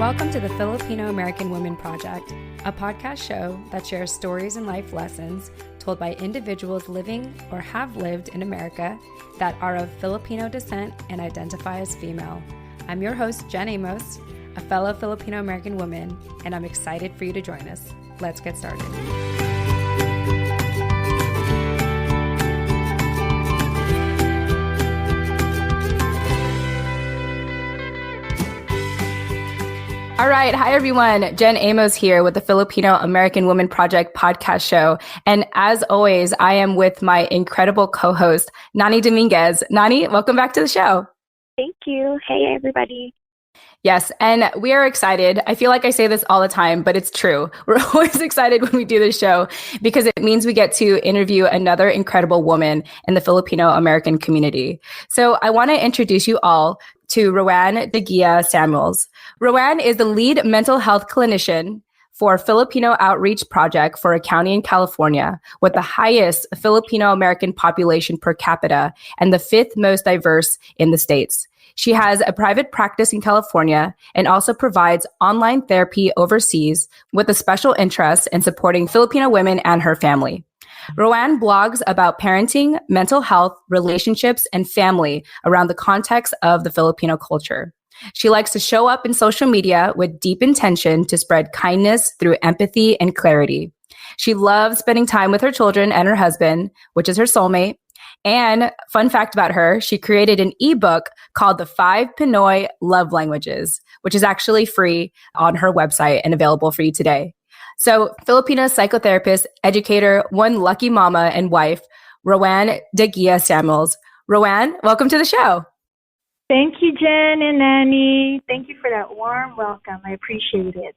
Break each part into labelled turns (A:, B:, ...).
A: Welcome to the Filipino American Women Project, a podcast show that shares stories and life lessons told by individuals living or have lived in America that are of Filipino descent and identify as female. I'm your host, Jen Amos, a fellow Filipino American woman, and I'm excited for you to join us. Let's get started. All right. Hi, everyone. Jen Amos here with the Filipino American Women Project podcast show. And as always, I am with my incredible co-host, Nani Dominguez. Nani, welcome back to the show.
B: Thank you. Hey, everybody.
A: Yes. And we are excited. I feel like I say this all the time, but it's true. We're always excited when we do this show because it means we get to interview another incredible woman in the Filipino American community. So I want to introduce you all to Roanne de Guia-Samuels. Roanne is the lead mental health clinician for Filipino Outreach Project for a county in California with the highest Filipino American population per capita and the fifth most diverse in the States. She has a private practice in California and also provides online therapy overseas with a special interest in supporting Filipino women and her family. Roanne blogs about parenting, mental health, relationships, and family around the context of the Filipino culture. She likes to show up in social media with deep intention to spread kindness through empathy and clarity. She loves spending time with her children and her husband, which is her soulmate. And fun fact about her, she created an ebook called The 5 Pinoy Love Languages, which is actually free on her website and available for you today. So Filipina Psychotherapist, educator, one lucky mama and wife, Roanne de Guia-Samuels. Roanne, welcome to the show.
B: Thank you, Jen and Nani. Thank you for that warm welcome. I appreciate it.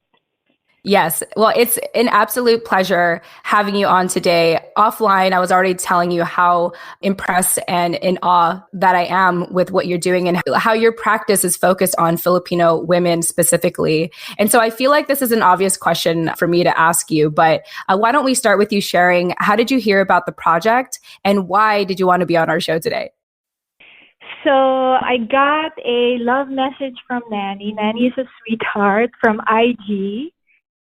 A: Yes. Well, it's an absolute pleasure having you on today. Offline, I was already telling you how impressed and in awe that I am with what you're doing and how your practice is focused on Filipino women specifically. And so I feel like this is an obvious question for me to ask you, but why don't we start with you sharing, how did you hear about the project and why did you want to be on our show today?
B: So I got a love message from Nani. Nani is a sweetheart from IG.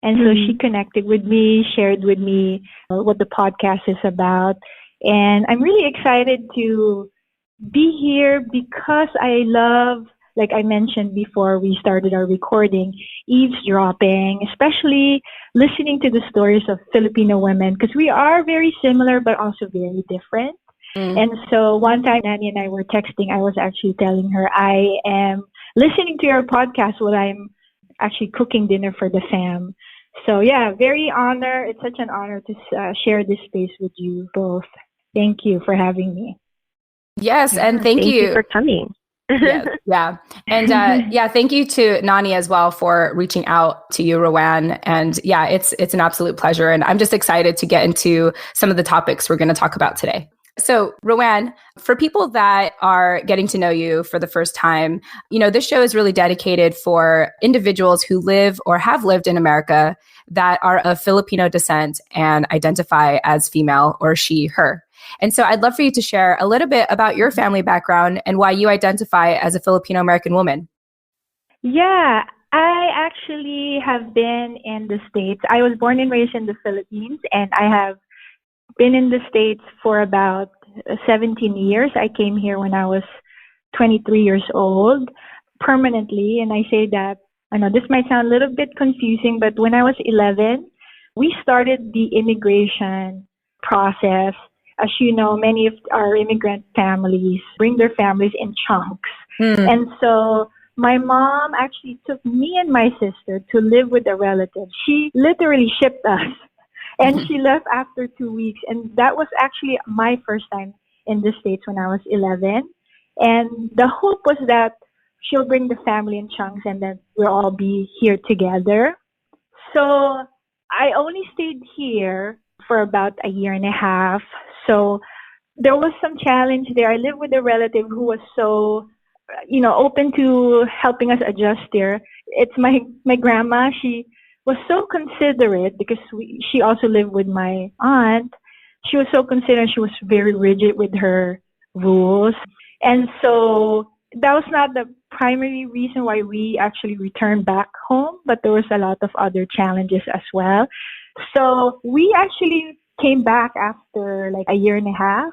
B: And so she connected with me, shared with me what the podcast is about. And I'm really excited to be here because I love, like I mentioned before we started our recording, eavesdropping, especially listening to the stories of Filipino women, because we are very similar but also very different. And so one time Nani and I were texting, I was actually telling her, I am listening to your podcast while I'm actually cooking dinner for the fam. So yeah, very honor. It's such an honor to share this space with you both. Thank you for having me.
A: Yes, and thank you
B: for coming.
A: Yeah. And thank you to Nani as well for reaching out to you, Roanne. And yeah, it's an absolute pleasure. And I'm just excited to get into some of the topics we're going to talk about today. So, Roanne, for people that are getting to know you for the first time, this show is really dedicated for individuals who live or have lived in America that are of Filipino descent and identify as female or she, her. And so I'd love for you to share a little bit about your family background and why you identify as a Filipino American woman.
B: Yeah, I actually have been in the States. I was born and raised in the Philippines, and I have been in the States for about 17 years. I came here when I was 23 years old permanently. And I say that, I know this might sound a little bit confusing, but when I was 11, we started the immigration process. As you know, many of our immigrant families bring their families in chunks. And so my mom actually took me and my sister to live with a relative. She literally shipped us. And she left after 2 weeks. And that was actually my first time in the States when I was 11. And the hope was that she'll bring the family in chunks and then we'll all be here together. So I only stayed here for about a year and a half. So there was some challenge there. I lived with a relative who was so, open to helping us adjust there. It's my grandma. She was so considerate because she also lived with my aunt. She was so considerate. She was very rigid with her rules. And so that was not the primary reason why we actually returned back home, but there was a lot of other challenges as well. So we actually came back after like a year and a half.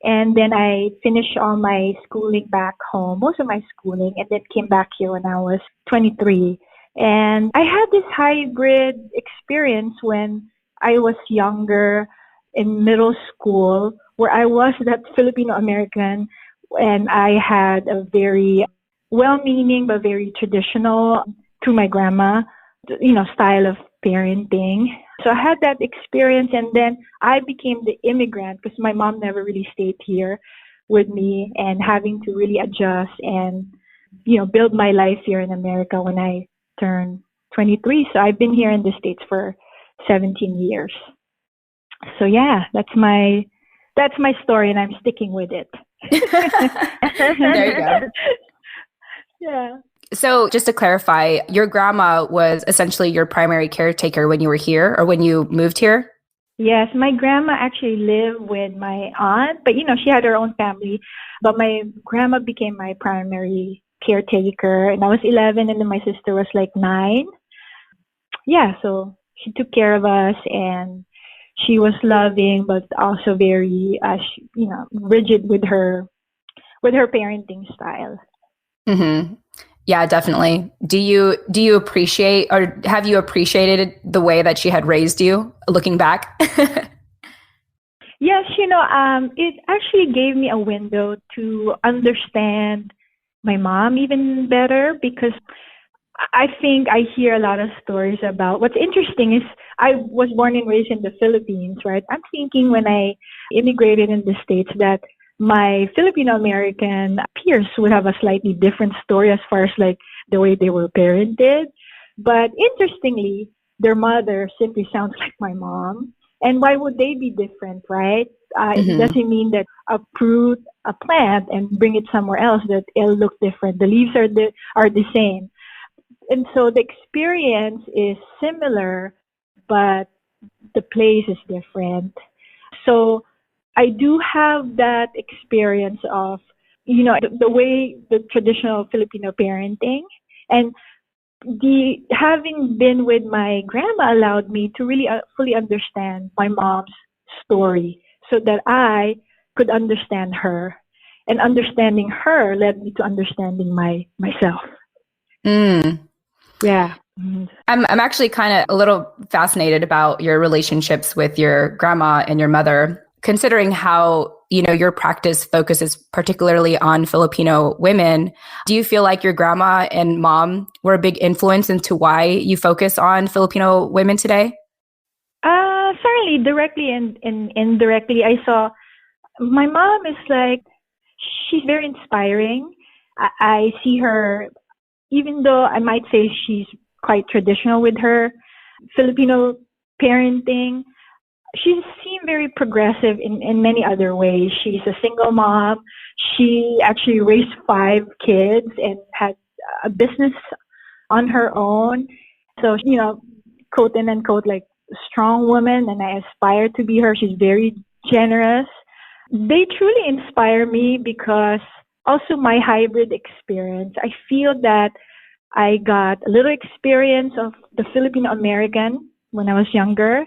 B: And then I finished all my schooling back home, most of my schooling, and then came back here when I was 23. And I had this hybrid experience when I was younger in middle school, where I was that Filipino American, and I had a very well-meaning but very traditional, through my grandma, style of parenting. So I had that experience, and then I became the immigrant because my mom never really stayed here with me, and having to really adjust and, build my life here in America when I turned 23. So I've been here in the States for 17 years. So yeah, that's my story, and I'm sticking with it.
A: There you go.
B: Yeah.
A: So just to clarify, your grandma was essentially your primary caretaker when you were here or when you moved here?
B: Yes, my grandma actually lived with my aunt, but she had her own family. But my grandma became my primary caretaker, and I was 11, and then my sister was like 9. Yeah, so she took care of us, and she was loving, but also very, rigid with her parenting style.
A: Mm-hmm. Yeah, definitely. Do you appreciate, or have you appreciated the way that she had raised you, looking back?
B: Yes, it actually gave me a window to understand my mom even better, because I think I hear a lot of stories about, what's interesting is I was born and raised in the Philippines, right? I'm thinking when I immigrated in the States that my Filipino American peers would have a slightly different story as far as like the way they were parented. But interestingly, their mother simply sounds like my mom. And why would they be different, right? It doesn't mean that uproot a plant and bring it somewhere else that it'll look different. The leaves are the same. And so the experience is similar, but the place is different. So I do have that experience of, the way the traditional Filipino parenting, and the having been with my grandma allowed me to really fully understand my mom's story, so that I could understand her, and understanding her led me to understanding myself.
A: Mm.
B: Yeah.
A: I'm actually kind of a little fascinated about your relationships with your grandma and your mother, considering how, your practice focuses particularly on Filipino women. Do you feel like your grandma and mom were a big influence into why you focus on Filipino women today?
B: Certainly, directly and indirectly. I saw my mom is like, she's very inspiring. I see her, even though I might say she's quite traditional with her Filipino parenting, she seemed very progressive in many other ways. She's a single mom. She actually raised 5 kids and had a business on her own. So, quote and unquote, like strong woman, and I aspire to be her. She's very generous. They truly inspire me because also my hybrid experience. I feel that I got a little experience of the Filipino American when I was younger,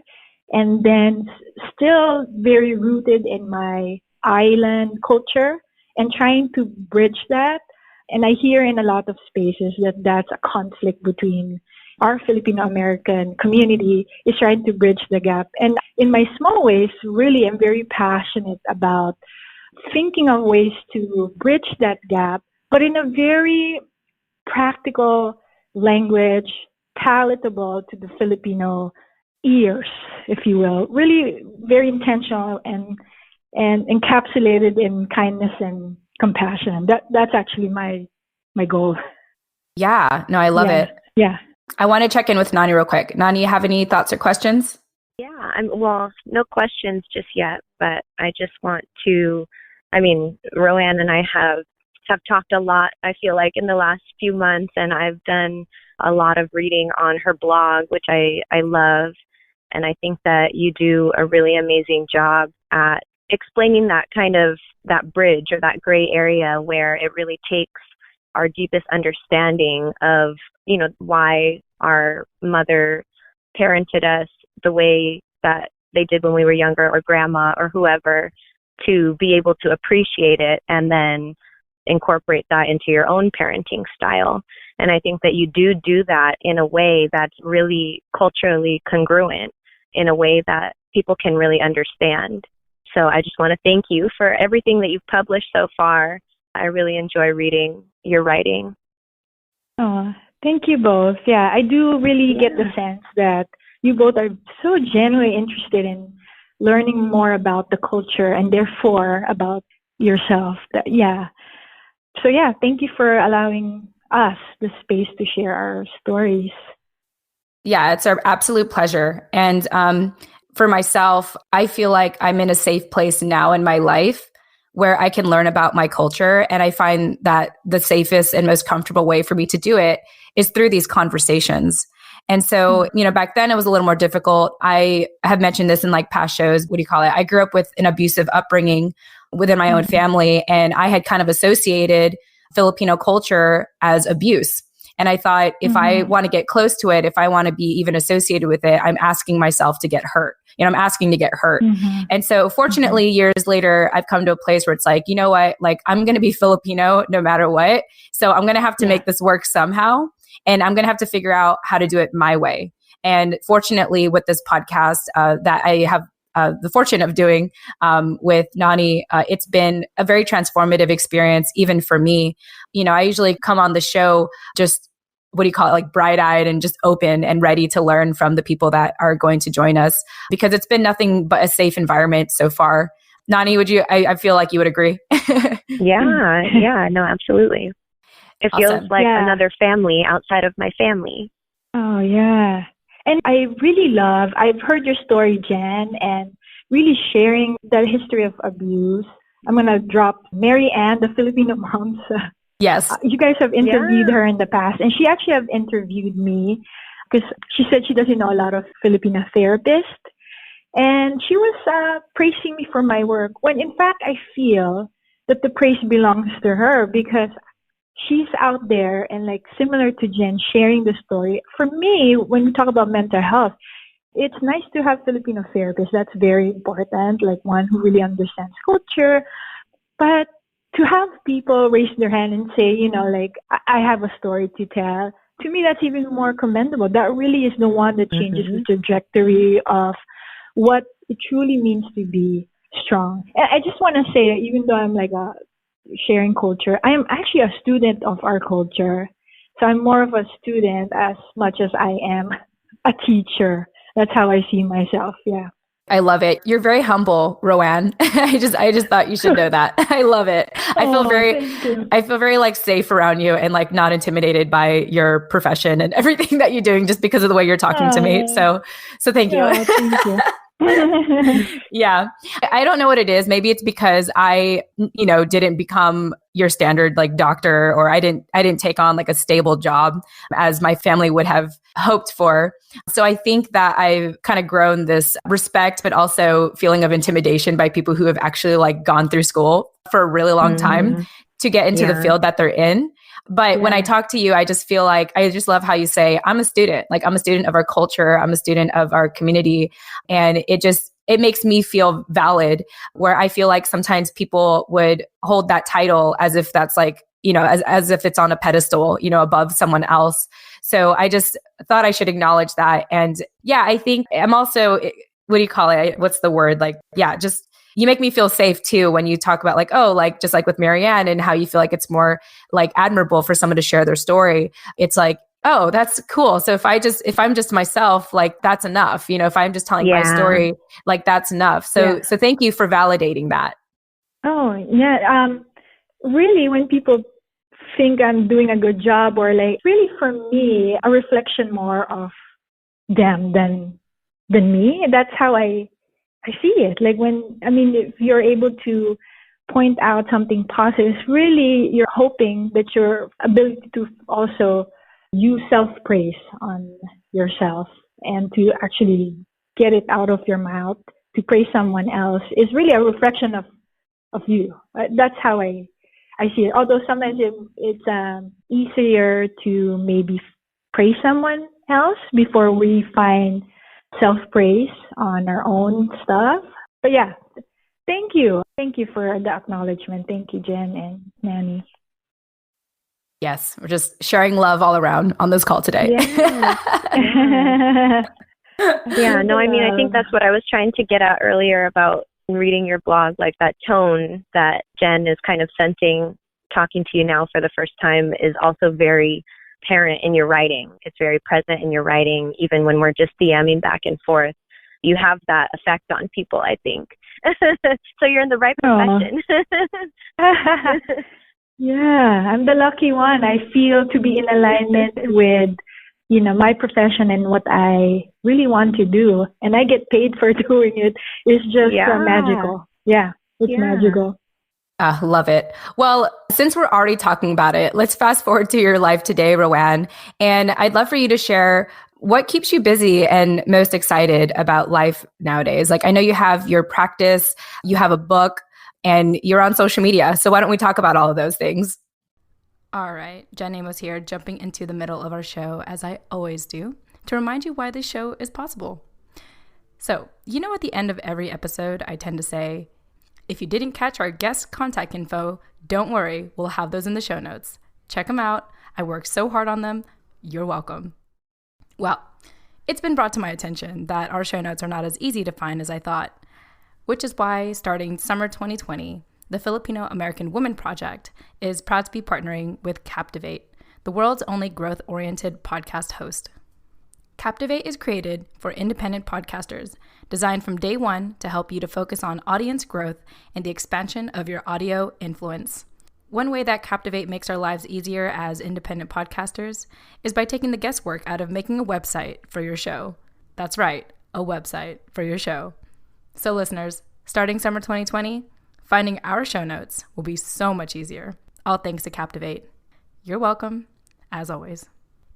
B: and then still very rooted in my island culture and trying to bridge that. And I hear in a lot of spaces that that's a conflict between our Filipino American community is trying to bridge the gap. And in my small ways, really, I'm very passionate about thinking of ways to bridge that gap, but in a very practical language, palatable to the Filipino ears, if you will. Really very intentional and encapsulated in kindness and compassion. That's actually my goal.
A: Yeah, no, I love it.
B: Yeah.
A: I want to check in with Nani real quick. Nani, you have any thoughts or questions?
C: Yeah, no questions just yet, but I just want to, Roanne and I have talked a lot, I feel like, in the last few months, and I've done a lot of reading on her blog, which I love. And I think that you do a really amazing job at explaining that kind of, that bridge or that gray area where it really takes our deepest understanding of, why our mother parented us the way that they did when we were younger, or grandma or whoever, to be able to appreciate it and then incorporate that into your own parenting style. And I think that you do that in a way that's really culturally congruent, in a way that people can really understand. So I just want to thank you for everything that you've published so far. I really enjoy reading your writing.
B: Oh, thank you both. Yeah, I do really get the sense that you both are so genuinely interested in learning more about the culture and therefore about yourself. So thank you for allowing us the space to share our stories.
A: Yeah, it's our absolute pleasure. And for myself, I feel like I'm in a safe place now in my life where I can learn about my culture. And I find that the safest and most comfortable way for me to do it is through these conversations. And so, back then it was a little more difficult. I have mentioned this in like past shows. What do you call it? I grew up with an abusive upbringing within my own family, and I had kind of associated Filipino culture as abuse. And I thought, if I want to get close to it, if I want to be even associated with it, I'm asking myself to get hurt. I'm asking to get hurt. And so fortunately, years later, I've come to a place where it's like, you know what, like I'm going to be Filipino no matter what. So I'm going to have to make this work somehow. And I'm going to have to figure out how to do it my way. And fortunately, with this podcast that I have the fortune of doing with Nani, it's been a very transformative experience, even for me. I usually come on the show just, like bright-eyed and just open and ready to learn from the people that are going to join us, because it's been nothing but a safe environment so far. Nani, I feel like you would agree.
C: No, absolutely. It feels
A: Awesome.
C: like another family outside of my family.
B: Oh, yeah. And I really I've heard your story, Jen, and really sharing the history of abuse. I'm going to drop Mary Ann, the Filipino moms.
A: Yes.
B: You guys have interviewed her in the past, and she actually have interviewed me because she said she doesn't know a lot of Filipina therapists. And she was praising me for my work, when in fact I feel that the praise belongs to her, because she's out there and, like, similar to Jen, sharing the story. For me, when we talk about mental health, it's nice to have Filipino therapists. That's very important, like one who really understands culture. But to have people raise their hand and say, like, I have a story to tell, to me, that's even more commendable. That really is the one that changes the trajectory of what it truly means to be strong. And I just want to say that even though I'm like sharing culture, I am actually a student of our culture. So I'm more of a student as much as I am a teacher. That's how I see myself. Yeah.
A: I love it. You're very humble, Roanne. I just thought you should know that. I love it. I feel very like safe around you and like not intimidated by your profession and everything that you're doing just because of the way you're talking to me. So thank you.
B: Thank you.
A: Yeah. I don't know what it is. Maybe it's because I, didn't become your standard like doctor, or I didn't take on like a stable job as my family would have hoped for. So I think that I've kind of grown this respect, but also feeling of intimidation by people who have actually like gone through school for a really long time to get into the field that they're in. But when I talk to you, I just feel like, I just love how you say, I'm a student. Like, I'm a student of our culture. I'm a student of our community. And it makes me feel valid, where I feel like sometimes people would hold that title as if that's like, as if it's on a pedestal, above someone else. So I just thought I should acknowledge that. And I think I'm also, what do you call it? What's the word? Like, just, you make me feel safe too when you talk about like, oh, like just like with Marianne, and how you feel like it's more like admirable for someone to share their story. It's like, oh, that's cool. So if I'm just myself, like that's enough. If I'm just telling my story, like that's enough. So thank you for validating that.
B: Oh, yeah. Really, when people think I'm doing a good job, or like, really for me, a reflection more of them than me. That's how I see it. Like if you're able to point out something positive, really you're hoping that your ability to also use self-praise on yourself and to actually get it out of your mouth to praise someone else is really a reflection of you. That's how I I see it. Although sometimes it's easier to maybe praise someone else before we find self-praise on our own stuff. But yeah, thank you. Thank you for the acknowledgement. Thank you, Jen and Nanny.
A: Yes, we're just sharing love all around on this call today.
B: Yeah.
C: Yeah, no, I mean, I think that's what I was trying to get at earlier about reading your blog, like that tone that Jen is kind of sensing talking to you now for the first time is also very apparent in your writing. It's very present in your writing, even when we're just DMing back and forth. You have that effect on people, I think. So you're in the right profession.
B: Yeah, I'm the lucky one. I feel to be in alignment with, my profession and what I really want to do. And I get paid for doing it. It's just magical. Yeah, it's magical.
A: Love it. Well, since we're already talking about it, let's fast forward to your life today, Roanne. And I'd love for you to share what keeps you busy and most excited about life nowadays. Like, I know you have your practice, you have a book, and you're on social media. So why don't we talk about all of those things? All right. Jen Amos here, jumping into the middle of our show, as I always do, to remind you why this show is possible. So, at the end of every episode, I tend to say, if you didn't catch our guest contact info, don't worry, we'll have those in the show notes. Check them out. I worked so hard on them. You're welcome. Well, it's been brought to my attention that our show notes are not as easy to find as I thought, which is why starting summer 2020, the Filipino American Women Project is proud to be partnering with Captivate, the world's only growth-oriented podcast host. Captivate is created for independent podcasters, designed from day one to help you to focus on audience growth and the expansion of your audio influence. One way that Captivate makes our lives easier as independent podcasters is by taking the guesswork out of making a website for your show. That's right, a website for your show. So listeners, starting summer 2020, finding our show notes will be so much easier. All thanks to Captivate. You're welcome, as always.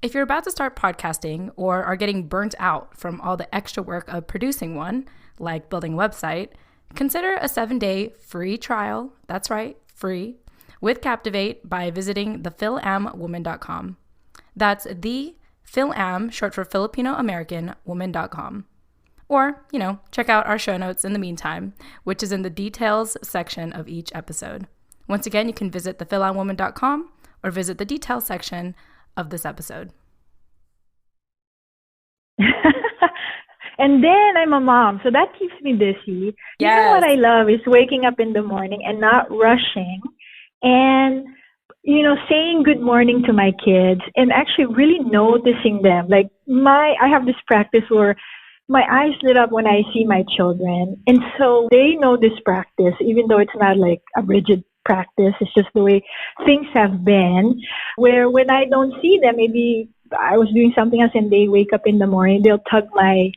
A: If you're about to start podcasting or are getting burnt out from all the extra work of producing one, like building a website, consider a 7-day free trial, that's right, free, with Captivate by visiting thefilamwoman.com. That's the Filam, short for Filipino American Woman.com. Or, check out our show notes in the meantime, which is in the details section of each episode. Once again, you can visit thefilamwoman.com or visit the details section of this episode.
B: And then I'm a mom, so that keeps me busy. Yes. You know what I love is waking up in the morning and not rushing and, saying good morning to my kids and actually really noticing them. Like I have this practice where my eyes lit up when I see my children. And so they know this practice, even though it's not like a rigid practice. It's just the way things have been, where when I don't see them, maybe I was doing something else and they wake up in the morning, they'll tug my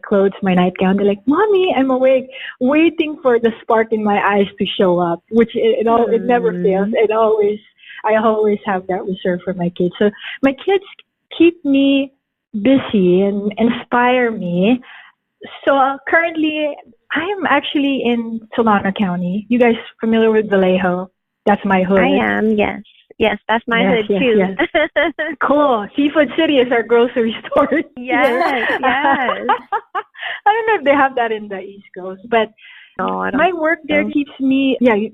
B: clothes, my nightgown. They're like, "Mommy, I'm awake," waiting for the spark in my eyes to show up, which it never fails. I always have that reserved for my kids. So my kids keep me busy and inspire me. So currently, I am actually in Solano County. You guys familiar with Vallejo? That's my hood.
C: I am, yes. Yes, that's my hood too.
B: Yes. Cool. Seafood City is our grocery store.
C: Yes.
B: I don't know if they have that in the East Coast, but my work there keeps me, I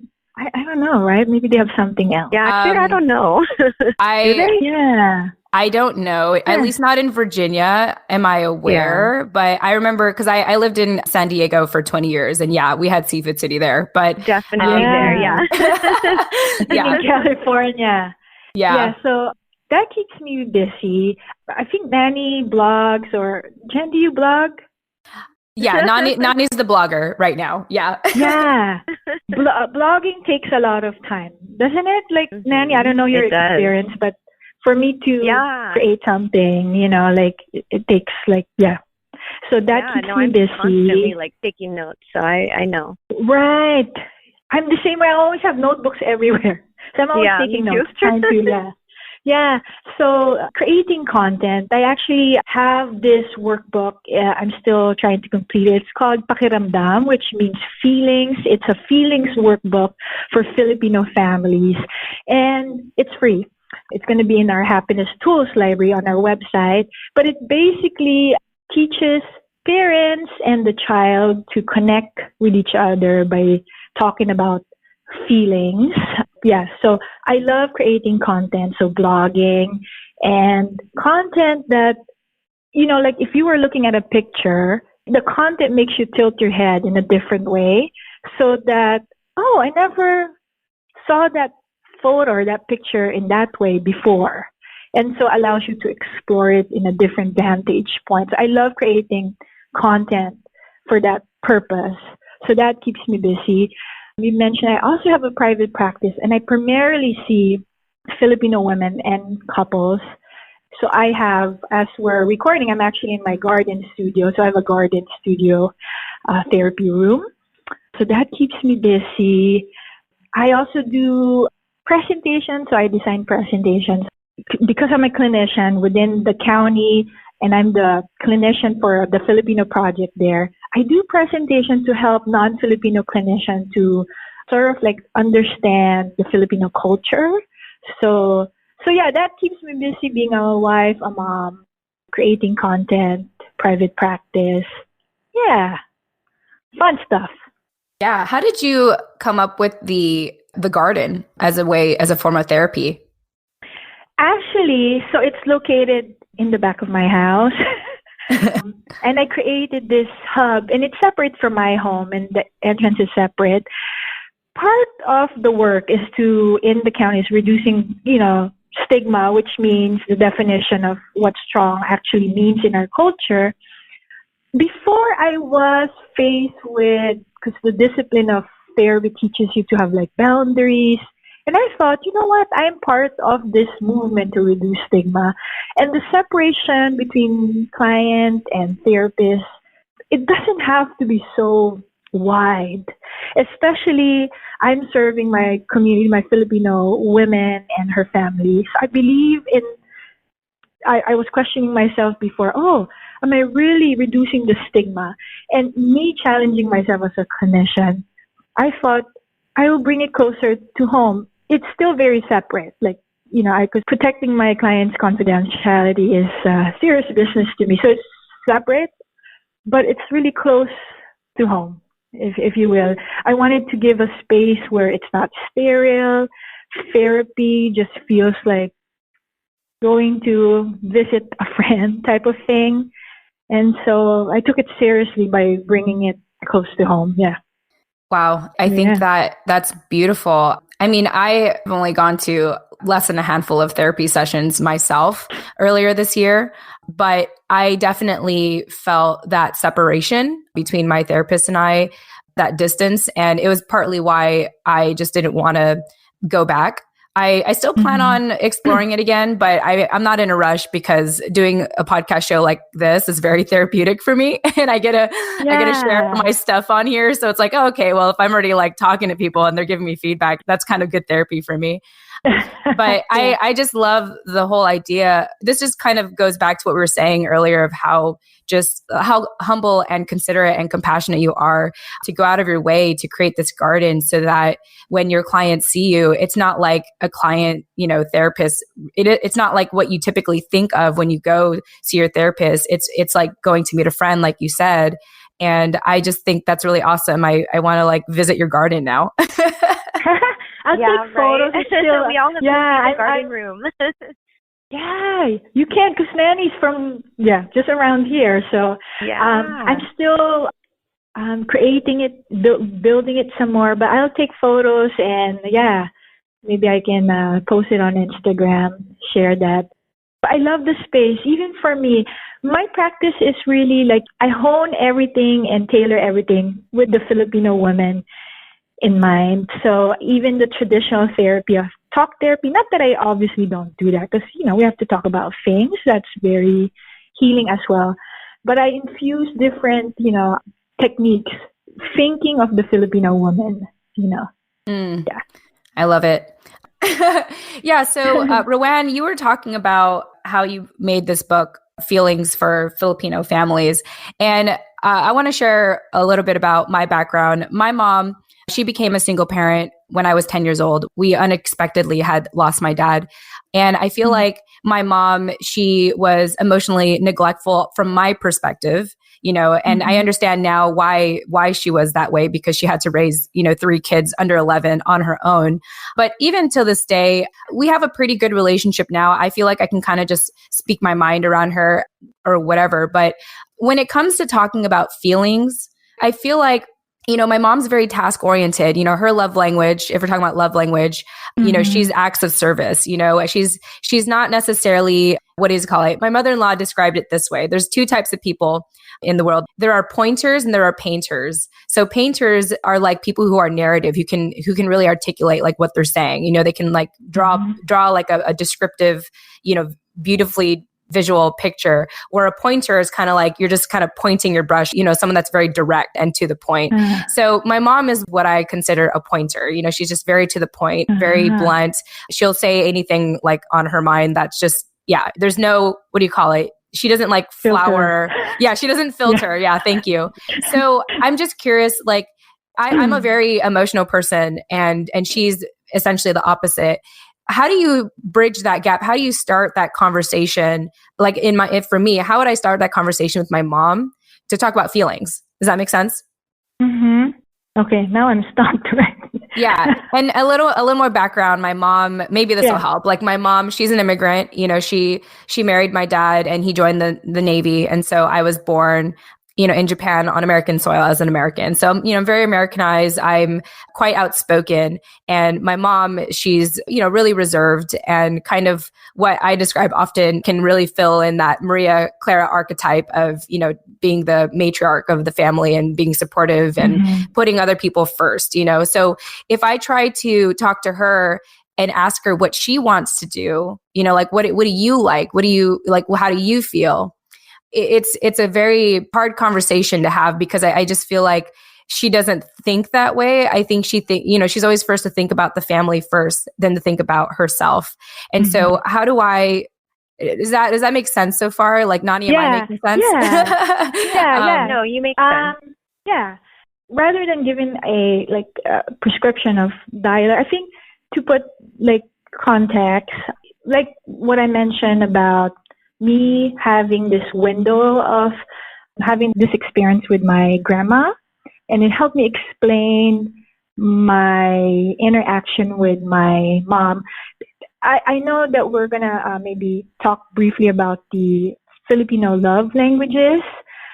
B: don't know, right? Maybe they have something else.
C: Yeah, actually, I don't know.
B: Do they? Yeah.
A: I don't know, at least not in Virginia, am I aware, but I remember because I lived in San Diego for 20 years and we had Seafood City there, but
C: definitely there,
B: in California. Yeah, so that keeps me busy. I think Nanny blogs, or Jen, do you blog?
A: Yeah, Nani's the blogger right now. Yeah.
B: Yeah. Blogging takes a lot of time, doesn't it? Like, Nanny, I don't know your experience, but for me to create something, it takes So that keeps me busy.
C: I'm constantly taking notes, so I know.
B: Right. I'm the same way. I always have notebooks everywhere. So I'm always taking notes, trying to Yeah. So creating content, I actually have this workbook. I'm still trying to complete it. It's called Pakiramdam, which means feelings. It's a feelings workbook for Filipino families, and it's free. It's going to be in our Happiness Tools library on our website, but it basically teaches parents and the child to connect with each other by talking about feelings. Yeah, so I love creating content, so blogging and content that, like if you were looking at a picture, the content makes you tilt your head in a different way so that, oh, I never saw that photo or that picture in that way before. And so allows you to explore it in a different vantage point. So I love creating content for that purpose. So that keeps me busy. You mentioned I also have a private practice, and I primarily see Filipino women and couples. So I have, as we're recording, I'm actually in my garden studio. So I have a garden studio therapy room. So that keeps me busy. I also do presentations. So I design presentations because I'm a clinician within the county, and I'm the clinician for the Filipino project there. I do presentations to help non-Filipino clinicians to sort of like understand the Filipino culture. So yeah, that keeps me busy being a wife, a mom, creating content, private practice. Yeah, fun stuff.
A: Yeah. How did you come up with the garden as a form of therapy?
B: Actually, so it's located in the back of my house. And I created this hub, and it's separate from my home, and the entrance is separate. Part of the work is in the county, is reducing, stigma, which means the definition of what strong actually means in our culture. Before I was faced with, because the discipline of therapy teaches you to have like boundaries. And I thought, you know what, I'm part of this movement to reduce stigma. And the separation between client and therapist, it doesn't have to be so wide. Especially, I'm serving my community, my Filipino women and her families. I believe I was questioning myself before, am I really reducing the stigma? And me challenging myself as a clinician, I thought I will bring it closer to home. It's still very separate. Like, because protecting my client's confidentiality is serious business to me. So it's separate, but it's really close to home, if you will. I wanted to give a space where it's not sterile. Therapy just feels like going to visit a friend type of thing. And so I took it seriously by bringing it close to home. Yeah.
A: Wow. I think that's beautiful. I mean, I've only gone to less than a handful of therapy sessions myself earlier this year, but I definitely felt that separation between my therapist and I, that distance. And it was partly why I just didn't want to go back. I still plan on exploring it again, but I'm not in a rush because doing a podcast show like this is very therapeutic for me. And I get to share my stuff on here. So it's like, oh, okay, well, if I'm already like talking to people and they're giving me feedback, that's kind of good therapy for me. But I just love the whole idea. This just kind of goes back to what we were saying earlier of how humble and considerate and compassionate you are to go out of your way to create this garden so that when your clients see you, it's not like a client, therapist. It's not like what you typically think of when you go see your therapist. It's like going to meet a friend, like you said. And I just think that's really awesome. I want to like visit your garden now.
B: I'll take photos. Still,
C: we all have a garden room.
B: Yeah, you can, because Nanny's from, just around here. So I'm still creating it, building it some more, but I'll take photos and maybe I can post it on Instagram, share that. But I love the space. Even for me, my practice is really like I hone everything and tailor everything with the Filipino woman in mind. So even the traditional therapy of talk therapy, not that I obviously don't do that because, we have to talk about things. That's very healing as well. But I infuse different, techniques, thinking of the Filipino woman,
A: I love it. Yeah. So, Roanne, you were talking about how you made this book, Feelings for Filipino Families. And I want to share a little bit about my background. My mom, she became a single parent when I was 10 years old. We unexpectedly had lost my dad. And I feel like my mom, she was emotionally neglectful from my perspective, and I understand now why she was that way, because she had to raise, 3 kids under 11 on her own. But even to this day, we have a pretty good relationship now. I feel like I can kind of just speak my mind around her or whatever. But when it comes to talking about feelings, I feel like my mom's very task oriented. Her love language, if we're talking about love language, she's acts of service. She's not necessarily, what do you call it? My mother-in-law described it this way. There's 2 types of people in the world. There are pointers and there are painters. So painters are like people who are narrative, who can really articulate like what they're saying. They can like draw like a descriptive, beautifully visual picture, where a pointer is kind of like you're just kind of pointing your brush, someone that's very direct and to the point. So my mom is what I consider a pointer. She's just very to the point, very blunt. She'll say anything like on her mind that's just, there's no, what do you call it? She doesn't like flower. Yeah, she doesn't filter. Yeah, thank you. So I'm just curious, like I'm a very emotional person and she's essentially the opposite. How do you bridge that gap? How do you start that conversation? Like for me, how would I start that conversation with my mom to talk about feelings? Does that make sense?
B: Okay, now I'm stumped, right?
A: Yeah. And a little more background. My mom, maybe this will help. Like my mom, she's an immigrant. She married my dad and he joined the Navy. And so I was born in Japan on American soil as an American. So, I'm very Americanized. I'm quite outspoken. And my mom, she's, really reserved and kind of what I describe often can really fill in that Maria Clara archetype of, being the matriarch of the family and being supportive and putting other people first, So if I try to talk to her and ask her what she wants to do, like, what do you like? What do you like? How do you feel? It's a very hard conversation to have because I just feel like she doesn't think that way. I think she's always first to think about the family first, then to think about herself. And so how do does that make sense so far? Like Nani, am I making sense?
B: Yeah.
C: No, you make sense.
B: Yeah. Rather than giving a prescription of diet, I think to put like context, like what I mentioned about me having this window of having this experience with my grandma, and it helped me explain my interaction with my mom. I know that we're gonna maybe talk briefly about the Filipino love languages,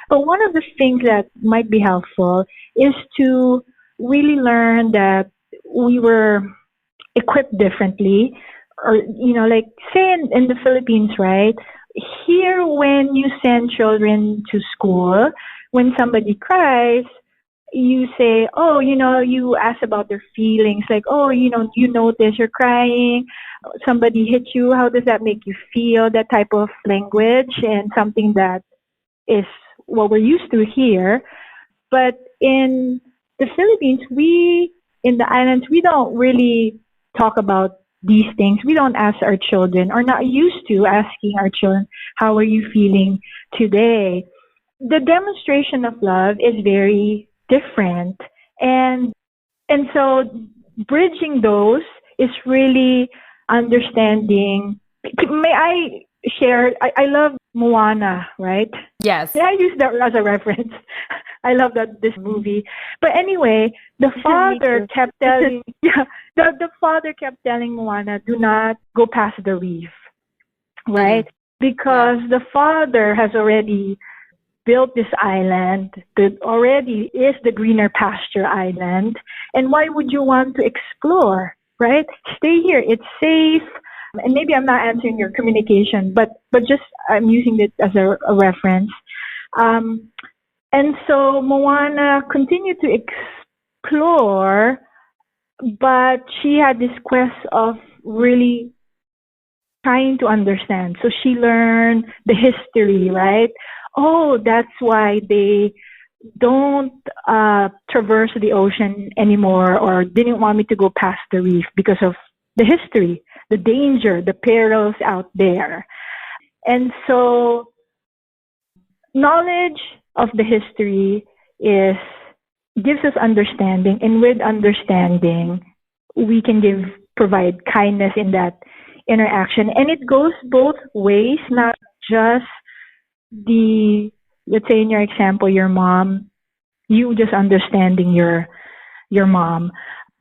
B: but one of the things that might be helpful is to really learn that we were equipped differently, or like say in the Philippines, right? Here, when you send children to school, when somebody cries, you say, you ask about their feelings, like, you notice you're crying, somebody hit you, how does that make you feel? That type of language, and something that is what we're used to here. But in the Philippines, in the islands, we don't really talk about these things. We don't ask our children, or not used to asking our children, how are you feeling today? The demonstration of love is very different. And so bridging those is really understanding. May I share? I love Moana, right?
A: Yes.
B: May I use that as a reference? I love this movie. But anyway, the father kept telling, the father kept telling Moana, do not go past the reef, right? Because the father has already built this island that already is the greener pasture island. And why would you want to explore, right? Stay here. It's safe. And maybe I'm not answering your communication, but just I'm using it as a reference. And so Moana continued to explore, but she had this quest of really trying to understand. So she learned the history, right? Oh, that's why they don't traverse the ocean anymore, or didn't want me to go past the reef because of the history, the danger, the perils out there. And so knowledge of the history gives us understanding, and with understanding, we can provide kindness in that interaction. And it goes both ways, not just let's say in your example, your mom, you just understanding your mom.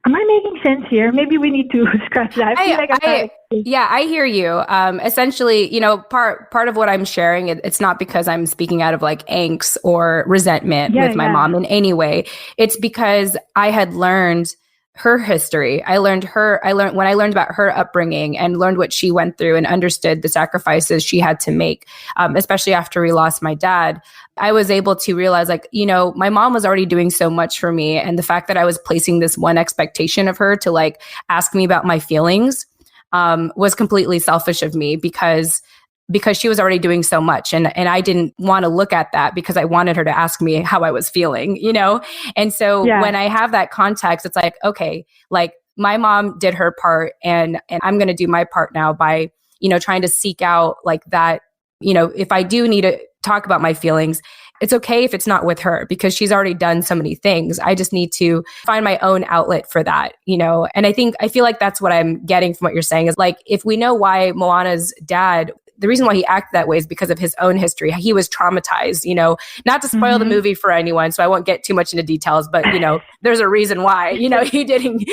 B: Am I making sense here? Maybe we need to scratch that.
A: I hear you. Essentially, part of what I'm sharing, it's not because I'm speaking out of like angst or resentment with my mom in any way. It's because I had learned her history. I learned when I learned about her upbringing and learned what she went through and understood the sacrifices she had to make, especially after we lost my dad. I was able to realize, like, my mom was already doing so much for me. And the fact that I was placing this one expectation of her to like ask me about my feelings was completely selfish of me because she was already doing so much. And I didn't want to look at that because I wanted her to ask me how I was feeling, And so when I have that context, it's like, okay, like my mom did her part and I'm going to do my part now by, trying to seek out like that, if I do need to talk about my feelings, it's okay if it's not with her because she's already done so many things. I just need to find my own outlet for that, And I feel like that's what I'm getting from what you're saying is like, if we know why Moana's dad, the reason why he acted that way is because of his own history. He was traumatized, not to spoil the movie for anyone. So I won't get too much into details, but there's a reason why, he didn't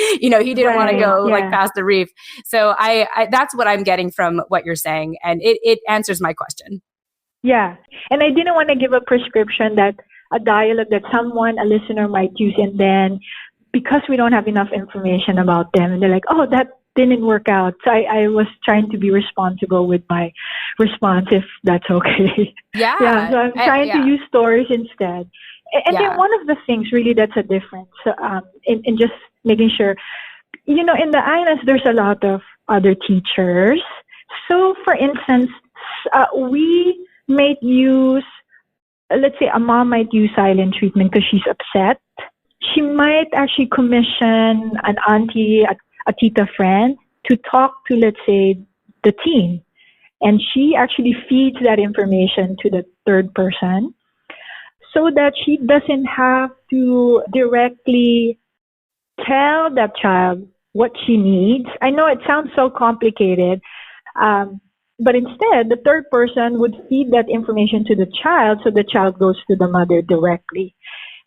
A: want to go like past the reef. So I that's what I'm getting from what you're saying. And it answers my question.
B: Yeah. And I didn't want to give a prescription that a dialogue that a listener might use. And then because we don't have enough information about them and they're like, oh, that didn't work out. So I was trying to be responsible with my response, if that's okay.
A: Yeah.
B: So I'm trying to use stories instead. And then one of the things really that's a difference in just making sure, in the islands, there's a lot of other teachers. So for instance, we might use, let's say a mom might use silent treatment because she's upset. She might actually commission an auntie, a tita friend to talk to, let's say, the teen. And she actually feeds that information to the third person so that she doesn't have to directly tell that child what she needs. I know it sounds so complicated, but instead, the third person would feed that information to the child so the child goes to the mother directly.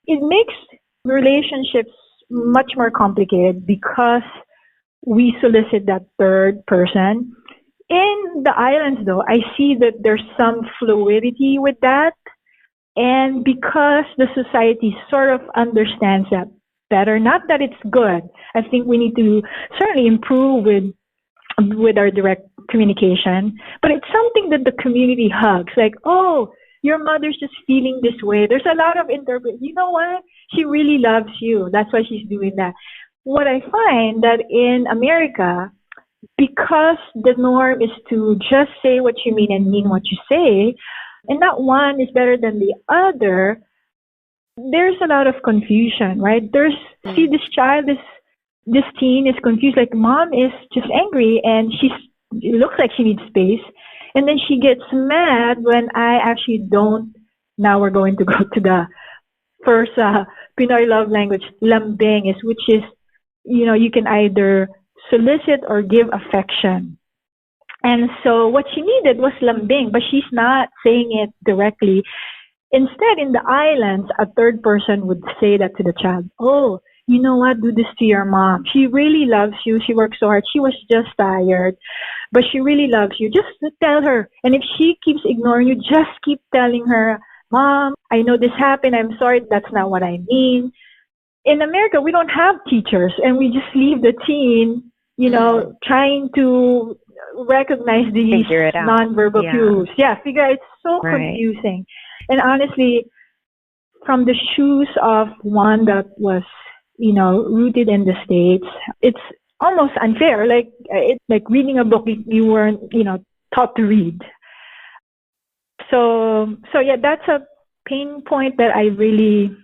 B: It makes relationships much more complicated because we solicit that third person. In the islands, though, I see that there's some fluidity with that. And because the society sort of understands that better, not that it's good, I think we need to certainly improve with our direct communication, but it's something that the community hugs. Like, oh, your mother's just feeling this way. There's a lot of you know what? She really loves you. That's why she's doing that. What I find that in America, because the norm is to just say what you mean and mean what you say, and not one is better than the other, there's a lot of confusion, right? See, this teen is confused, like mom is just angry and it looks like she needs space. And then she gets mad when I actually don't. Now we're going to go to the first Pinoy love language, lambing, which is, you can either solicit or give affection. And so what she needed was lambing, but she's not saying it directly. Instead, in the islands, a third person would say that to the child. Oh, you know what? Do this to your mom. She really loves you. She works so hard. She was just tired, but she really loves you. Just tell her. And if she keeps ignoring you, just keep telling her, Mom, I know this happened. I'm sorry. That's not what I mean. In America, we don't have teachers, and we just leave the teen, trying to recognize these nonverbal cues. Yeah, figure out. It's so confusing. And honestly, from the shoes of one that was, rooted in the States, it's almost unfair. It's like reading a book you weren't, taught to read. So yeah, that's a pain point that I really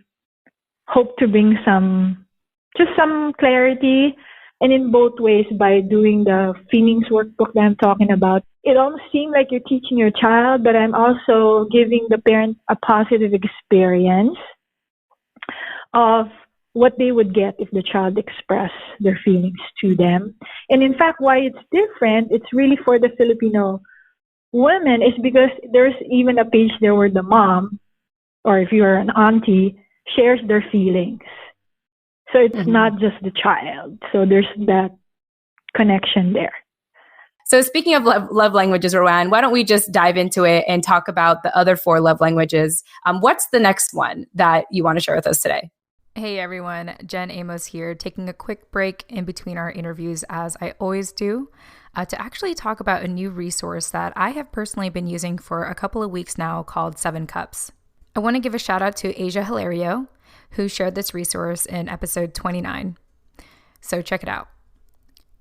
B: hope to bring some clarity. And in both ways, by doing the feelings workbook that I'm talking about, it almost seems like you're teaching your child, but I'm also giving the parent a positive experience of what they would get if the child expressed their feelings to them. And in fact, why it's different, it's really for the Filipino women, is because there's even a page there where the mom, or if you're an auntie, shares their feelings. So it's not just the child. So there's that connection there.
A: So speaking of love languages, Roanne, why don't we just dive into it and talk about the other 4 love languages? What's the next one that you want to share with us today?
D: Hey everyone, Jen Amos here, taking a quick break in between our interviews, as I always do, to actually talk about a new resource that I have personally been using for a couple of weeks now called 7 Cups. I want to give a shout out to Asia Hilario, who shared this resource in episode 29. So check it out.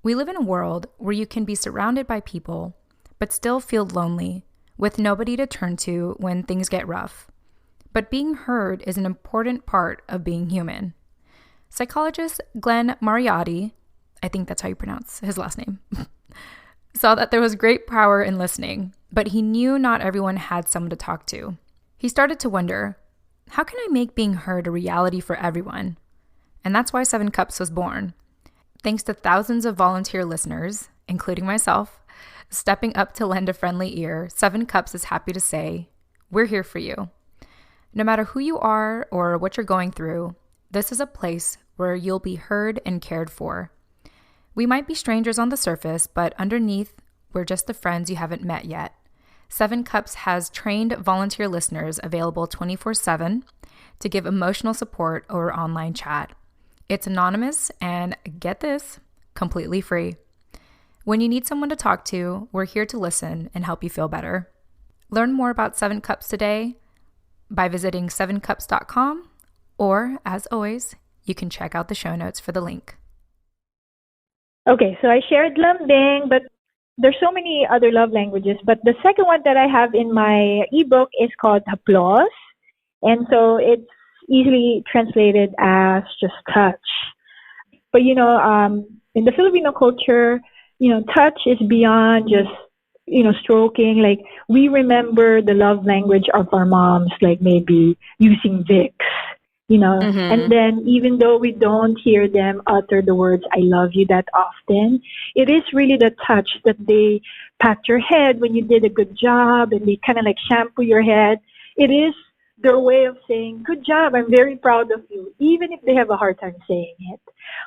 D: We live in a world where you can be surrounded by people, but still feel lonely, with nobody to turn to when things get rough. But being heard is an important part of being human. Psychologist Glenn Mariotti, I think that's how you pronounce his last name, saw that there was great power in listening, but he knew not everyone had someone to talk to. He started to wonder, how can I make being heard a reality for everyone? And that's why 7 Cups was born. Thanks to thousands of volunteer listeners, including myself, stepping up to lend a friendly ear, 7 Cups is happy to say, we're here for you. No matter who you are or what you're going through, this is a place where you'll be heard and cared for. We might be strangers on the surface, but underneath, we're just the friends you haven't met yet. 7 Cups has trained volunteer listeners available 24/7 to give emotional support over online chat. It's anonymous and, get this, completely free. When you need someone to talk to, we're here to listen and help you feel better. Learn more about 7 Cups today by visiting 7cups.com, or, as always, you can check out the show notes for the link.
B: Okay, so I shared lambing, but there's so many other love languages. But the second one that I have in my ebook is called haplos. And so it's easily translated as just touch. But, in the Filipino culture, touch is beyond just stroking. Like, we remember the love language of our moms, like maybe using Vicks, and then even though we don't hear them utter the words, I love you, that often, it is really the touch that they pat your head when you did a good job, and they kind of like shampoo your head. It is their way of saying, good job, I'm very proud of you, even if they have a hard time saying it.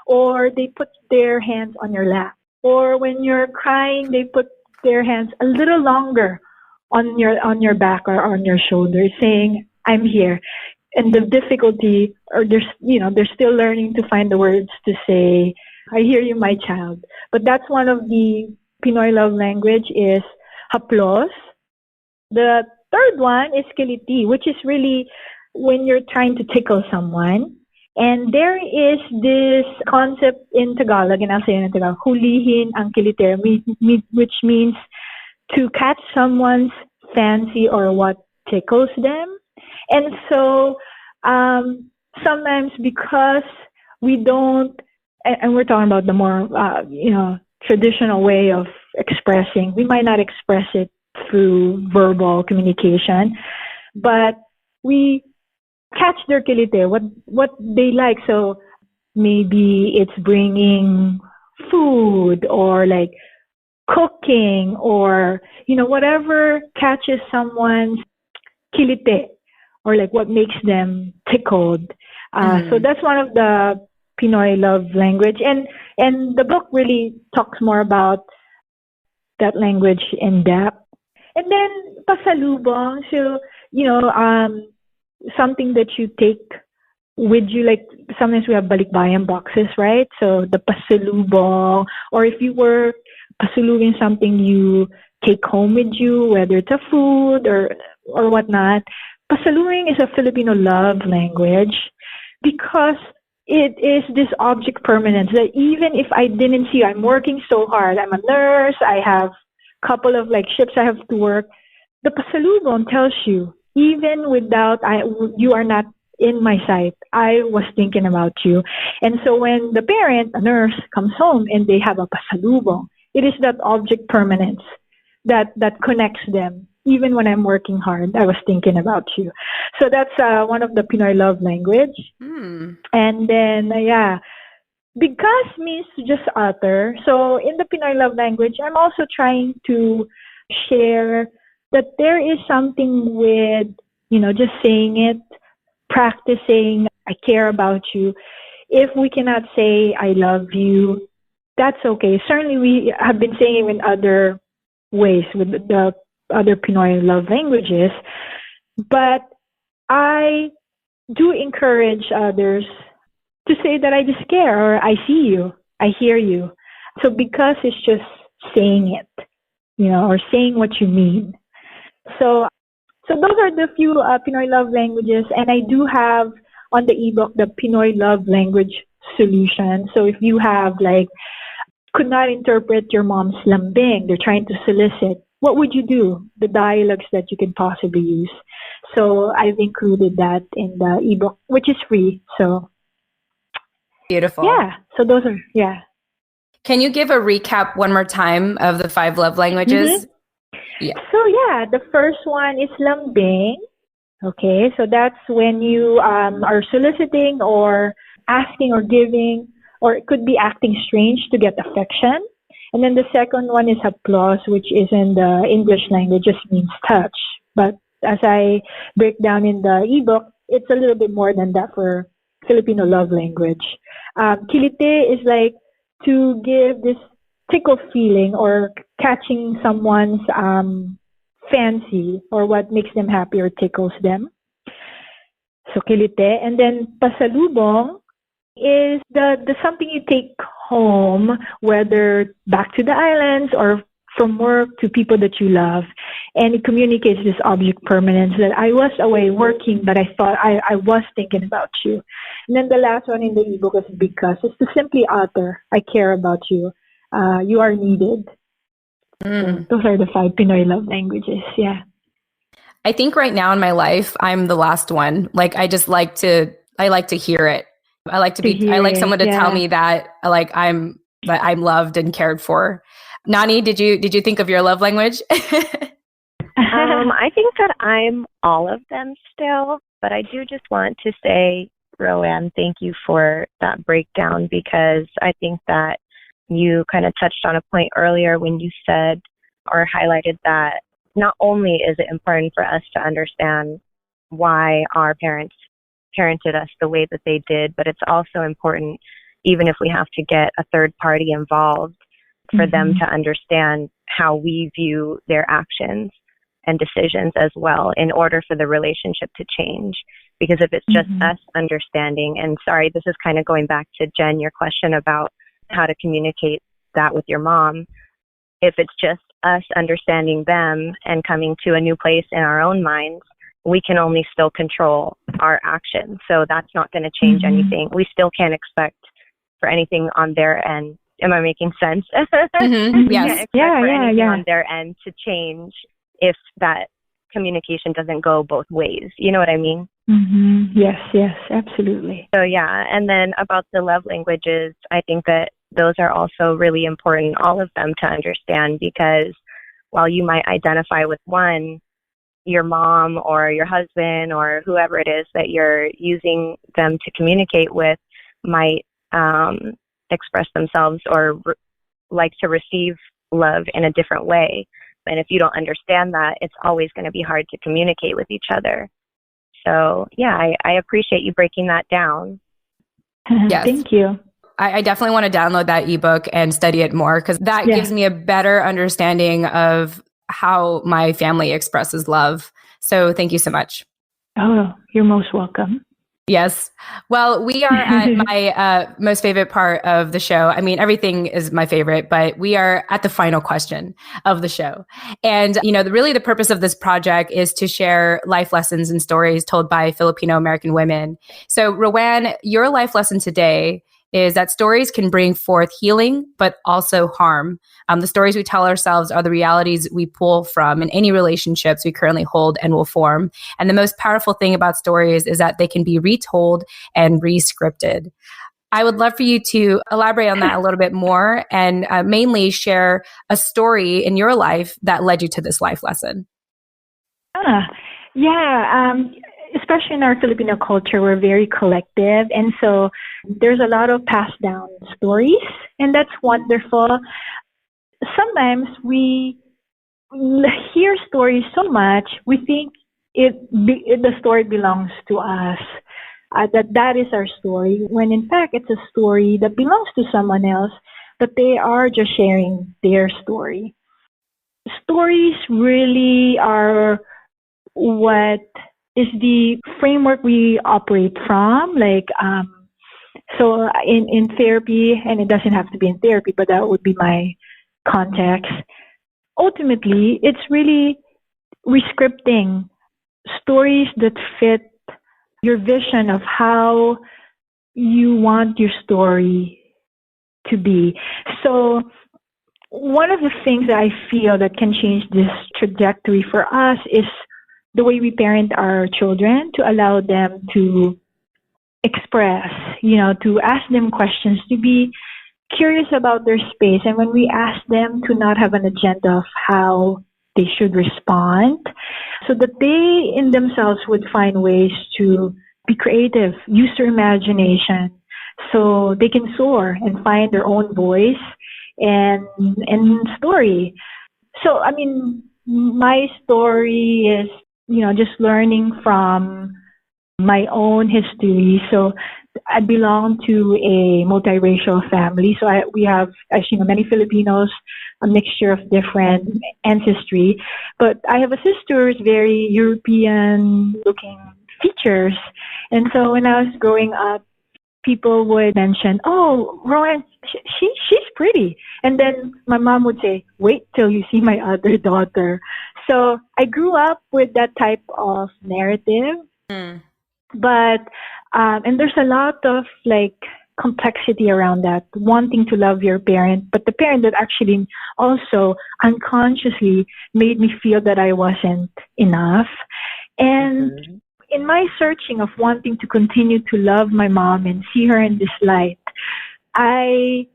B: Or they put their hands on your lap. Or when you're crying, they put their hands a little longer on your back or on your shoulder, saying, I'm here. And the difficulty, or they're still learning to find the words to say, I hear you, my child. But that's one of the Pinoy love language is haplos. The third one is kiliti, which is really when you're trying to tickle someone. And there is this concept in Tagalog, and I'll say it in Tagalog, hulihin ang kiliter, which means to catch someone's fancy or what tickles them. And so sometimes because we don't, and we're talking about the more, traditional way of expressing, we might not express it through verbal communication, but we catch their kilite, what they like. So maybe it's bringing food or like cooking or, whatever catches someone's kilite or like what makes them tickled. So that's one of the Pinoy love language. And the book really talks more about that language in depth. And then pasalubong, so, something that you take with you, like sometimes we have balikbayan boxes, right? So the pasalubong, or if you were pasalubing something you take home with you, whether it's a food or whatnot. Pasalubing is a Filipino love language because it is this object permanence that even if I didn't see you, I'm working so hard, I'm a nurse, I have a couple of like shifts I have to work, the pasalubong tells you, even without you are not in my sight. I was thinking about you. And so when the parent, a nurse, comes home and they have a pasalubong, it is that object permanence that connects them. Even when I'm working hard, I was thinking about you. So that's one of the Pinoy love language. And then, because means to just utter. So in the Pinoy love language, I'm also trying to share that there is something with, just saying it, practicing, I care about you. If we cannot say, I love you, that's okay. Certainly we have been saying it in other ways with the other Pinoy love languages. But I do encourage others to say that I just care, or I see you, I hear you. So because it's just saying it, or saying what you mean. So those are the few Pinoy love languages. And I do have on the ebook the Pinoy love language solution. So if you have could not interpret your mom's lambing, they're trying to solicit, what would you do? The dialogues that you can possibly use. So I've included that in the ebook, which is free. So
A: beautiful.
B: Yeah. So those are,
A: Can you give a recap one more time of the 5 love languages?
B: Yeah. So the first one is lambing. Okay. So that's when you are soliciting or asking or giving, or it could be acting strange to get affection. And then the second one is applause, which is in the English language, just means touch. But as I break down in the ebook, it's a little bit more than that for Filipino love language. Kilite is to give this tickle feeling or catching someone's fancy or what makes them happy or tickles them. So kilite. And then pasalubong is the something you take home, whether back to the islands or from work to people that you love. And it communicates this object permanence that I was away working, but I thought I was thinking about you. And then the last one in the ebook is because. It's to simply utter, I care about you. You are needed. So those are the 5 Pinoy love languages. Yeah.
A: I think right now in my life, I'm the last one. I like to hear it. I like someone to tell me that I'm loved and cared for. Nani, did you think of your love language?
C: I think that I'm all of them still, but I do just want to say, Roanne, thank you for that breakdown, because I think that you kind of touched on a point earlier when you said or highlighted that not only is it important for us to understand why our parents parented us the way that they did, but it's also important, even if we have to get a third party involved, for them to understand how we view their actions and decisions as well, in order for the relationship to change. Because if it's just us understanding, and sorry, this is kind of going back to Jen, your question about how to communicate that with your mom. If it's just us understanding them and coming to a new place in our own minds, we can only still control our actions. So that's not going to change anything. We still can't expect for anything on their end. Am I making sense?
A: Yes.
C: On their end to change if that communication doesn't go both ways. You know what I mean?
B: Yes, absolutely.
C: So and then about the love languages, I think that those are also really important, all of them, to understand, because while you might identify with one, your mom or your husband or whoever it is that you're using them to communicate with might express themselves or like to receive love in a different way. And if you don't understand that, it's always going to be hard to communicate with each other. So, I appreciate you breaking that down.
A: Yes.
B: Thank you.
A: I definitely want to download that ebook and study it more, because that gives me a better understanding of how my family expresses love. So thank you so much.
B: Oh, you're most welcome.
A: Yes. Well, we are at my most favorite part of the show. I mean, everything is my favorite, but we are at the final question of the show. And, really the purpose of this project is to share life lessons and stories told by Filipino American women. So, Roanne, your life lesson today is that stories can bring forth healing, but also harm. The stories we tell ourselves are the realities we pull from in any relationships we currently hold and will form. And the most powerful thing about stories is that they can be retold and rescripted. I would love for you to elaborate on that a little bit more and mainly share a story in your life that led you to this life lesson.
B: Especially in our Filipino culture, we're very collective. And so there's a lot of passed down stories, and that's wonderful. Sometimes we hear stories so much, we think the story belongs to us. That is our story, when in fact it's a story that belongs to someone else, but they are just sharing their story. Stories really are what is the framework we operate from. So in therapy, and it doesn't have to be in therapy, but that would be my context. Ultimately, it's really rescripting stories that fit your vision of how you want your story to be. So one of the things that I feel that can change this trajectory for us is the way we parent our children, to allow them to express, to ask them questions, to be curious about their space. And when we ask them to not have an agenda of how they should respond, so that they in themselves would find ways to be creative, use their imagination, so they can soar and find their own voice and story. So, my story is, just learning from my own history. So I belong to a multiracial family. So we have, as you know, many Filipinos, a mixture of different ancestry. But I have a sister who's very European-looking features. And so when I was growing up, people would mention, "Oh, Roanne, she's pretty." And then my mom would say, "Wait till you see my other daughter." So I grew up with that type of narrative. But, and there's a lot of complexity around that, wanting to love your parent, but the parent that actually also unconsciously made me feel that I wasn't enough. And in my searching of wanting to continue to love my mom and see her in this light, I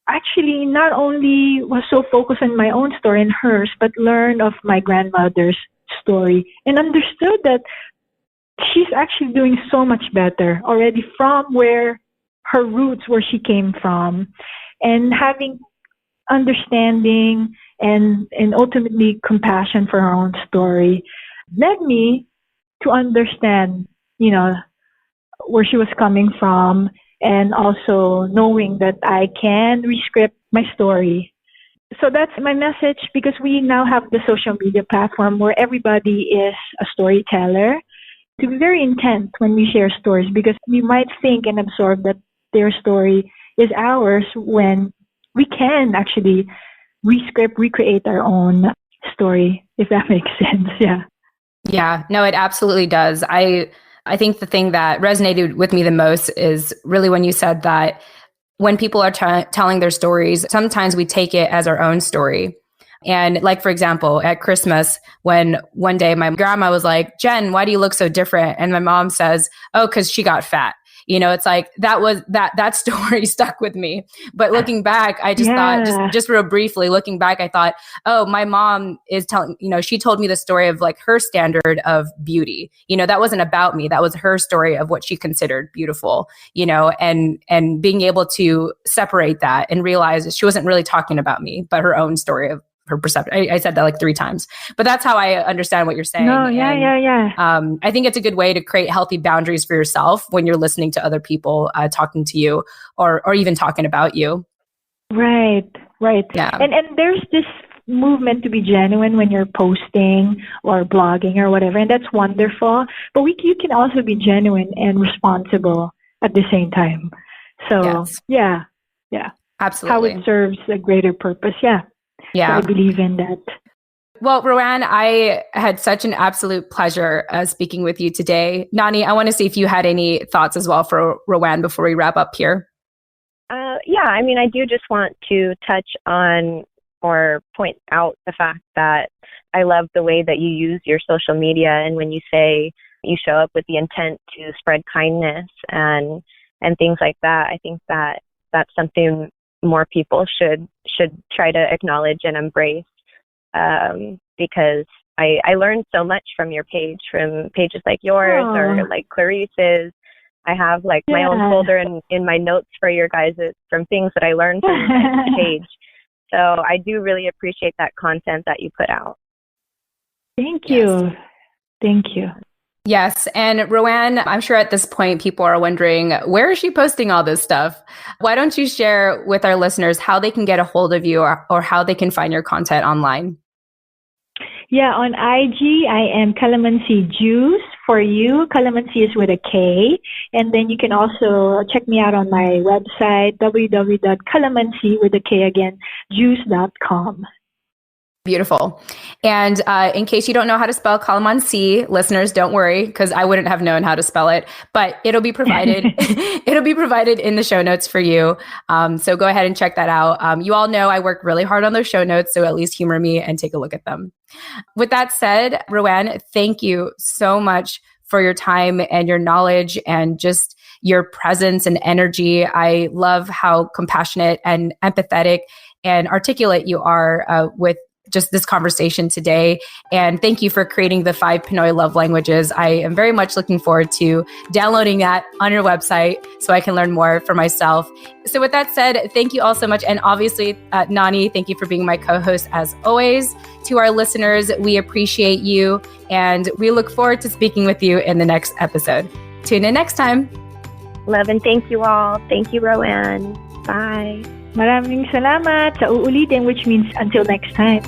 B: actually not only was so focused on my own story and hers, but learned of my grandmother's story and understood that she's actually doing so much better already from where her roots, where she came from. And having understanding and ultimately compassion for her own story led me to understand, where she was coming from, and also knowing that I can rescript my story. So that's my message, because we now have the social media platform where everybody is a storyteller. To be very intent when we share stories, because we might think and absorb that their story is ours, when we can actually recreate our own story, if that makes sense. Yeah.
A: Yeah, no, it absolutely does. I think the thing that resonated with me the most is really when you said that when people are telling their stories, sometimes we take it as our own story. And for example, at Christmas, when one day my grandma was like, "Jen, why do you look so different?" And my mom says, "Oh, because she got fat." It's that story stuck with me. But looking back, I just thought, just real briefly, looking back, I thought, oh, my mom is telling, she told me the story of her standard of beauty. That wasn't about me. That was her story of what she considered beautiful, and being able to separate that and realize that she wasn't really talking about me, but her own story of her perception. I said that 3 times, but that's how I understand what you're saying.
B: No, yeah.
A: I think it's a good way to create healthy boundaries for yourself when you're listening to other people talking to you or even talking about you.
B: Right.
A: Yeah.
B: And there's this movement to be genuine when you're posting or blogging or whatever, and that's wonderful. But you can also be genuine and responsible at the same time. So yeah,
A: absolutely.
B: How it serves a greater purpose. Yeah. So I believe in that.
A: Well, Roanne, I had such an absolute pleasure speaking with you today. Nani, I want to see if you had any thoughts as well for Roanne before we wrap up here.
C: Yeah, I mean, I do just want to touch on or point out the fact that I love the way that you use your social media, and when you say you show up with the intent to spread kindness and things like that, I think that that's something more people should try to acknowledge and embrace, because I learned so much from your page, from pages like yours or like Clarice's. I have like my own folder in my notes for your guys' from things that I learned from your page. So I do really appreciate that content that you put out.
B: Thank you. Yes. Thank you.
A: Yes. And Roanne, I'm sure at this point, people are wondering, where is she posting all this stuff? Why don't you share with our listeners how they can get a hold of you or how they can find your content online?
B: Yeah, on IG, I am Calamansi Juice for you. Calamansi is with a K. And then you can also check me out on my website, www.calamansi with a K again, juice.com.
A: Beautiful. And in case you don't know how to spell calamansi, listeners, don't worry, because I wouldn't have known how to spell it, but it'll be provided. It'll be provided in the show notes for you. So go ahead and check that out. You all know I work really hard on those show notes, so at least humor me and take a look at them. With that said, Roanne, thank you so much for your time and your knowledge and just your presence and energy. I love how compassionate and empathetic and articulate you are with just this conversation today. And thank you for creating the 5 Pinoy Love Languages. I am very much looking forward to downloading that on your website so I can learn more for myself. So with that said, thank you all so much. And obviously, Nani, thank you for being my co-host as always. To our listeners, we appreciate you and we look forward to speaking with you in the next episode. Tune in next time.
C: Love and thank you all. Thank you, Roanne. Bye.
B: Maraming salamat sa uulitin, which means until next time.